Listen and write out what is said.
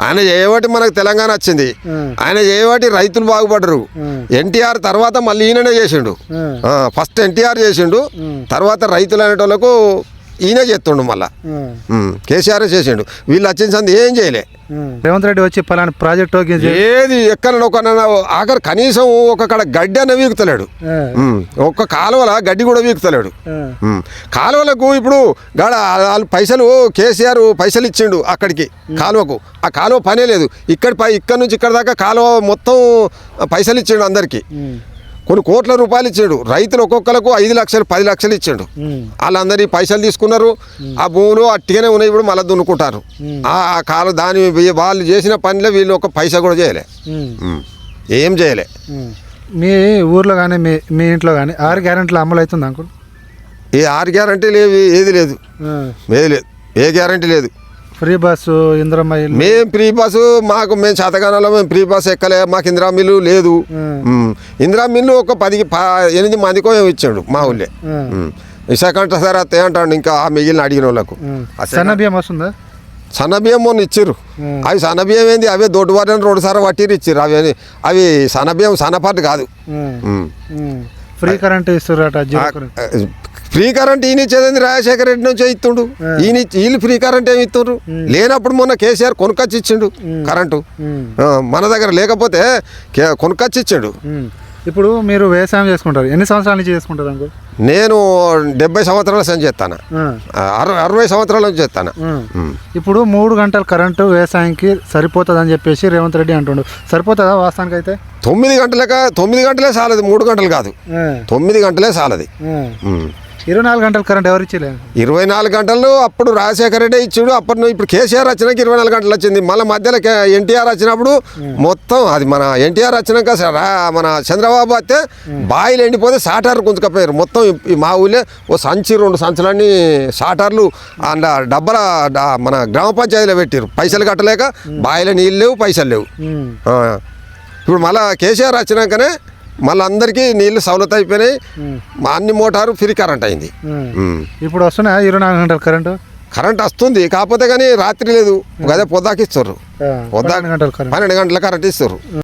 ఆయన చేయబట్టి మనకు తెలంగాణ వచ్చింది. ఆయన చేయబట్టి రైతులు బాగుపడరు. ఎన్టీఆర్ తర్వాత మళ్ళీ ఈయననే చేసిండు. ఫస్ట్ ఎన్టీఆర్ చేసిండు, తర్వాత రైతులు అనేటోళ్ళకు ఈయన చేస్తుండు. మళ్ళా కేసీఆర్ చేసిండు. వీళ్ళు వచ్చిన సంది ఏం చేయలే. రేవంత్ రెడ్డి వచ్చి పలానా ప్రాజెక్ట్ ఏది ఎక్కడ ఆఖరి కనీసం ఒక కాడ గడ్డి అన్న వీకుతలేడు. ఒక్క కాలువల గడ్డి కూడా వీకుతలేడు. కాలువలకు ఇప్పుడు వాళ్ళు పైసలు కేసీఆర్ పైసలు ఇచ్చిండు అక్కడికి కాలువకు. ఆ కాలువ పనే లేదు. ఇక్కడ నుంచి ఇక్కడ దాకా కాలువ మొత్తం పైసలు ఇచ్చిండు అందరికి. కొన్ని కోట్ల రూపాయలు ఇచ్చాడు. రైతులు ఒక్కొక్కరికి 5 లక్షలు 10 లక్షలు ఇచ్చాడు. వాళ్ళందరి పైసలు తీసుకున్నారు. ఆ భూములు అట్టిగానే ఉన్నాయి. ఇప్పుడు మళ్ళీ దున్నుకుంటారు. ఆ కాలం దాని వాళ్ళు చేసిన పనిలో వీళ్ళు ఒక పైసా కూడా చేయలే, ఏం చేయలే. మీ ఊర్లో కానీ మీ ఇంట్లో కానీ 6 గ్యారెంటీలు అమలు అవుతుంది అంకుల్? ఈ 6 గ్యారెంటీలు ఏది లేదు, ఏ గ్యారెంటీ లేదు. ఫ్రీ బస్సు, ఇందిరమ్మ ఇల్లు. మేము ఫ్రీ బస్సు మేము శాతగానంలో మేము ఫ్రీ బస్సు ఎక్కలే. మాకు ఇందిరా మిల్లు లేదు. ఇందిరా మిల్లు ఒక 8 మందికో ఇచ్చాడు మా ఊళ్ళే. విశాఖంట సార్ అత్తే అంటాడు. ఇంకా మిగిలిన అడిగిన వాళ్ళకు సన్నబియ్యం వస్తుందా? సన్నబియ్యం మొన్న ఇచ్చిర్రు. అవి సన్నబియ్యం ఏంది, అవే దొడ్డువారని 2 సార్లు పట్టిరు ఇచ్చిర్రు. అవి సన్నబియ్యం సన్నపాటు కాదు. ఫ్రీ కరెంట్ ఇస్తుర్రట. ఫ్రీ కరెంట్ ఈయన ఇచ్చేది రాజశేఖర రెడ్డి నుంచి ఇస్తుండు. వీళ్ళు ఫ్రీ కరెంట్ ఏమి ఇస్తుండ్రు? లేనప్పుడు మొన్న కేసీఆర్ కొనుకొచ్చి ఇచ్చిండు కరెంటు. మన దగ్గర లేకపోతే కొనుకొచ్చి ఇచ్చిండు. ఇప్పుడు మీరు వ్యవసాయం చేసుకుంటారు, ఎన్ని సంవత్సరాల నుంచి చేసుకుంటారు అంకుల్? నేను 70 సంవత్సరాల నుంచి చేస్తాను. 60 సంవత్సరాల నుంచి చేస్తాను. ఇప్పుడు 3 గంటల కరెంటు వ్యవసాయానికి సరిపోతుంది అని చెప్పేసి రేవంత్ రెడ్డి అంటుండు. సరిపోతుందా వాస్తవానికి? అయితే 9 గంటలే చాలది, 3 గంటలు కాదు, 9 గంటలే చాలది. 24 గంటల కరెంట్ ఎవరు ఇచ్చలే? 24 గంటలు అప్పుడు రాజశేఖర రెడ్డి ఇచ్చాడు. అప్పుడు ఇప్పుడు కేసీఆర్ వచ్చినాక 24 గంటలు వచ్చింది. మళ్ళీ మధ్యలో ఎన్టీఆర్ వచ్చినప్పుడు మొత్తం అది మన ఎన్టీఆర్ వచ్చినాక మన చంద్రబాబు వస్తే బాయిలు ఎండిపోతే సాటార్లు గుంజుకపోయారు మొత్తం. మా ఊళ్ళే ఓ సంచి 2 సంచులన్నీ సాటార్లు డబ్బల మన గ్రామ పంచాయతీలో పెట్టారు. పైసలు కట్టలేక బాయిల నీళ్ళు లేవు, పైసలు లేవు. ఇప్పుడు మళ్ళీ కేసీఆర్ వచ్చినాకనే మళ్ళీ అందరికీ నీళ్ళు సౌలత అయిపోయినాయి. మా అన్ని మోటారు ఫ్రీ కరెంట్ అయింది. ఇప్పుడు వస్తున్నాయా 24 గంటల కరెంటు? కరెంట్ వస్తుంది, కాకపోతే కానీ రాత్రి లేదు. అదే పొద్దాకి ఇస్తారు. 12 గంటల కరెంట్ ఇస్తారు.